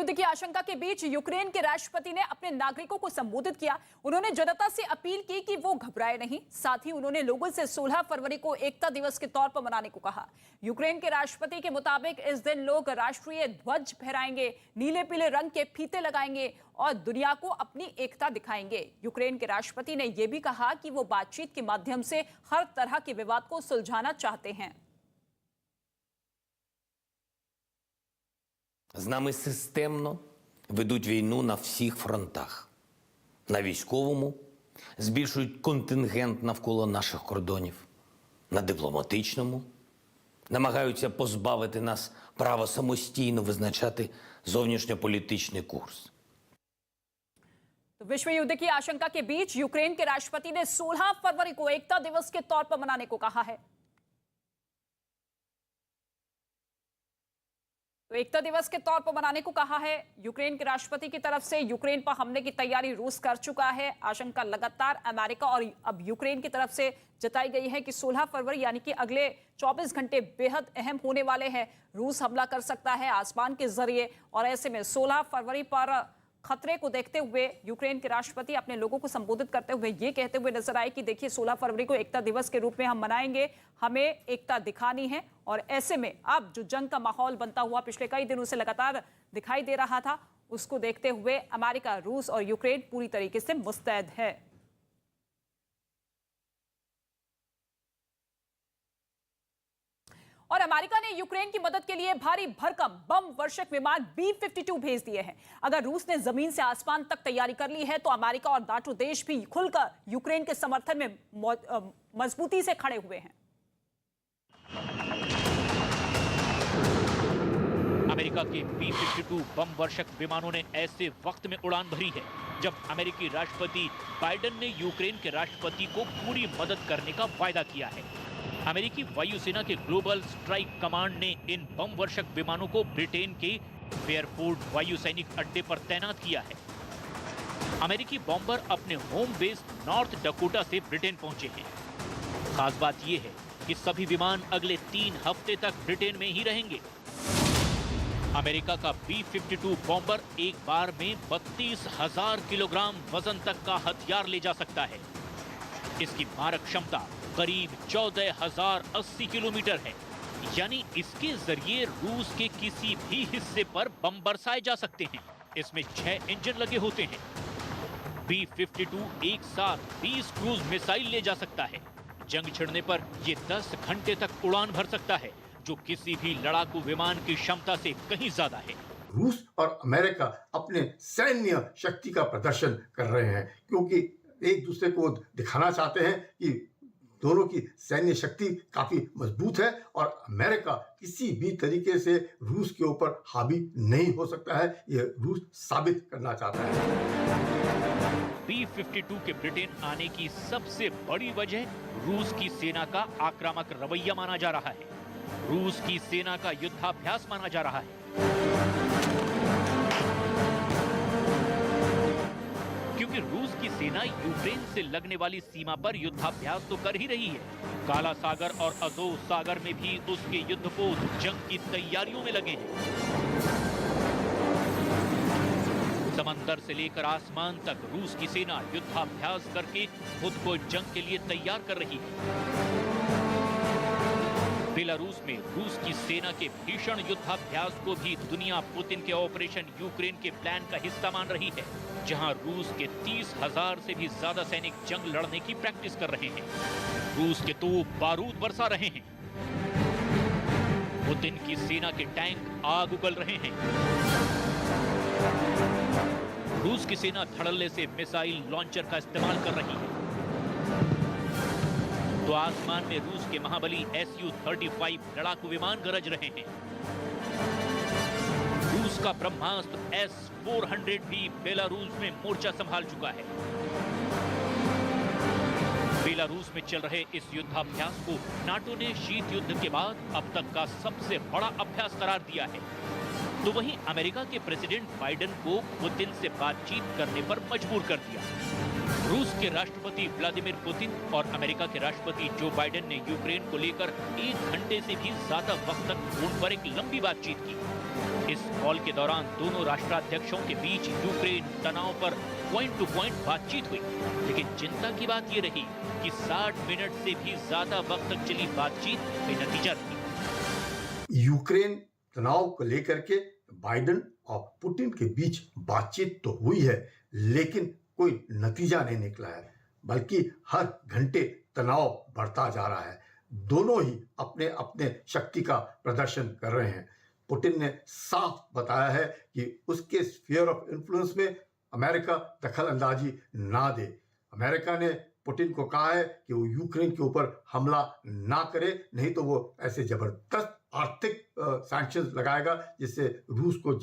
युद्ध की आशंका के बीच यूक्रेन के राष्ट्रपति ने अपने नागरिकों को संबोधित किया। उन्होंने जनता से अपील की कि वो घबराए नहीं। साथ ही उन्होंने लोगों से 16 फरवरी को एकता दिवस के तौर पर मनाने को कहा। यूक्रेन के राष्ट्रपति के मुताबिक इस दिन लोग राष्ट्रीय ध्वज फहराएंगे, नीले पीले रंग के फीते लगाएंगे और दुनिया को अपनी एकता दिखाएंगे। यूक्रेन के राष्ट्रपति ने यह भी कहा कि वो बातचीत के माध्यम से हर तरह के विवाद को सुलझाना चाहते हैं। З нами системно ведуть війну на всіх фронтах. На військовому збільшують контингент навколо наших кордонів. На дипломатичному намагаються позбавити нас права самостійно визначати зовнішньополітичний курс. विश्व युद्ध की आशंका के बीच यूक्रेन के राष्ट्रपति ने 16 फरवरी को एकता दिवस के तौर पर मनाने को कहा है। तो एकता दिवस के तौर पर मनाने को कहा है यूक्रेन के राष्ट्रपति की तरफ से। यूक्रेन पर हमले की तैयारी रूस कर चुका है। आशंका लगातार अमेरिका और अब यूक्रेन की तरफ से जताई गई है कि 16 फरवरी यानी कि अगले 24 घंटे बेहद अहम होने वाले हैं। रूस हमला कर सकता है आसमान के जरिए और ऐसे में 16 फरवरी पर खतरे को देखते हुए यूक्रेन के राष्ट्रपति अपने लोगों को संबोधित करते हुए ये कहते हुए नजर आए कि देखिए 16 फरवरी को एकता दिवस के रूप में हम मनाएंगे, हमें एकता दिखानी है। और ऐसे में अब जो जंग का माहौल बनता हुआ पिछले कई दिनों से लगातार दिखाई दे रहा था, उसको देखते हुए अमेरिका, रूस और यूक्रेन पूरी तरीके से मुस्तैद है। और अमेरिका ने यूक्रेन की मदद के लिए भारी भरकम बम वर्षक विमान B-52 भेज दिए हैं। अगर रूस ने जमीन से आसमान तक तैयारी कर ली है तो अमेरिका और नाटो देश भी खुलकर यूक्रेन के समर्थन में मजबूती से खड़े हुए हैं। अमेरिका के B-52 बम वर्षक विमानों ने ऐसे वक्त में उड़ान भरी है जब अमेरिकी राष्ट्रपति बाइडेन ने यूक्रेन के राष्ट्रपति को पूरी मदद करने का वायदा किया है। अमेरिकी वायुसेना के ग्लोबल स्ट्राइक कमांड ने इन बम वर्षक विमानों को ब्रिटेन के फेयरफोर्ड वायु सैनिक अड्डे पर तैनात किया है। अमेरिकी बॉम्बर अपने होम बेस नॉर्थ डकोटा से ब्रिटेन पहुंचे हैं। खास बात यह है कि सभी विमान अगले 3 हफ्ते तक ब्रिटेन में ही रहेंगे। अमेरिका का B-52 बॉम्बर एक बार में 32,000 किलोग्राम वजन तक का हथियार ले जा सकता है। इसकी मारक क्षमता करीब 14,080 किलोमीटर है, यानी इसके जरिए रूस के किसी भी हिस्से पर बम बरसाए जा सकते हैं। इसमें 6 इंजन लगे होते हैं। B-52 एक साथ 20 क्रूज मिसाइल ले जा सकता है। जंग छिड़ने पर यह 10 घंटे तक उड़ान भर सकता है, जो किसी भी लड़ाकू विमान की क्षमता से कहीं ज्यादा है। रूस और अमेरिका अपने सैन्य शक्ति का प्रदर्शन कर रहे हैं, क्योंकि एक दूसरे को दिखाना चाहते हैं कि दोनों की सैन्य शक्ति काफी मजबूत है और अमेरिका किसी भी तरीके से रूस के ऊपर हावी नहीं हो सकता है। यह रूस साबित करना चाहता है। B-52 के ब्रिटेन आने की सबसे बड़ी वजह रूस की सेना का आक्रामक रवैया माना जा रहा है। रूस की सेना का युद्धाभ्यास माना जा रहा है। क्योंकि रूस की सेना यूक्रेन से लगने वाली सीमा पर युद्धाभ्यास तो कर ही रही है, काला सागर और अज़ोव सागर में भी उसके युद्धपोत जंग की तैयारियों में लगे हैं। समंदर से लेकर आसमान तक रूस की सेना युद्धाभ्यास करके खुद को जंग के लिए तैयार कर रही है। बेलारूस में रूस की सेना के भीषण युद्धाभ्यास को भी दुनिया पुतिन के ऑपरेशन यूक्रेन के प्लान का हिस्सा मान रही है, जहां रूस के 30,000 से भी ज्यादा सैनिक जंग लड़ने की प्रैक्टिस कर रहे हैं। रूस के तोप बारूद बरसा रहे हैं। पुतिन की सेना के टैंक आग उगल रहे हैं। रूस की सेना धड़ल्ले से मिसाइल लॉन्चर का इस्तेमाल कर रही है। तो आसमान में रूस के महाबली Su-35 लड़ाकू विमान गरज रहे हैं। रूस का ब्रह्मास्त्र S-400 भी बेलारूस में मोर्चा संभाल चुका है। बेलारूस में चल रहे इस युद्धाभ्यास को नाटो ने शीत युद्ध के बाद अब तक का सबसे बड़ा अभ्यास करार दिया है। तो वहीं अमेरिका के प्रेसिडेंट बाइडेन को पुतिन से बातचीत करने पर मजबूर कर दिया। रूस के राष्ट्रपति व्लादिमीर पुतिन और अमेरिका के राष्ट्रपति जो बाइडेन ने यूक्रेन को लेकर 1 घंटे से भी ज्यादा वक्त तक फोन पर एक लंबी बातचीत की। इस कॉल के दौरान दोनों राष्ट्राध्यक्षों के बीच यूक्रेन तनाव पर पॉइंट टू पॉइंट बातचीत हुई, लेकिन चिंता की बात यह रही कि 60 मिनट से भी ज्यादा वक्त तक चली बातचीत में नतीजा नहीं। यूक्रेन तनाव को लेकर के बाइडेन और पुतिन के बीच बातचीत तो हुई है, लेकिन कोई नतीजा नहीं निकला है, बल्कि हर घंटे तनाव बढ़ता जा रहा है। दोनों ही अपने अपने शक्ति का प्रदर्शन कर रहे हैं। पुतिन ने साफ बताया है कि उसके स्फीयर ऑफ इन्फ्लुएंस में अमेरिका दखल अंदाजी ना दे। अमेरिका ने पुतिन को कहा है कि वो यूक्रेन के ऊपर हमला ना करे, नहीं तो वो ऐसे जबरदस्त आर्थिक सैंक्शंस लगाएगा जिससे रूस को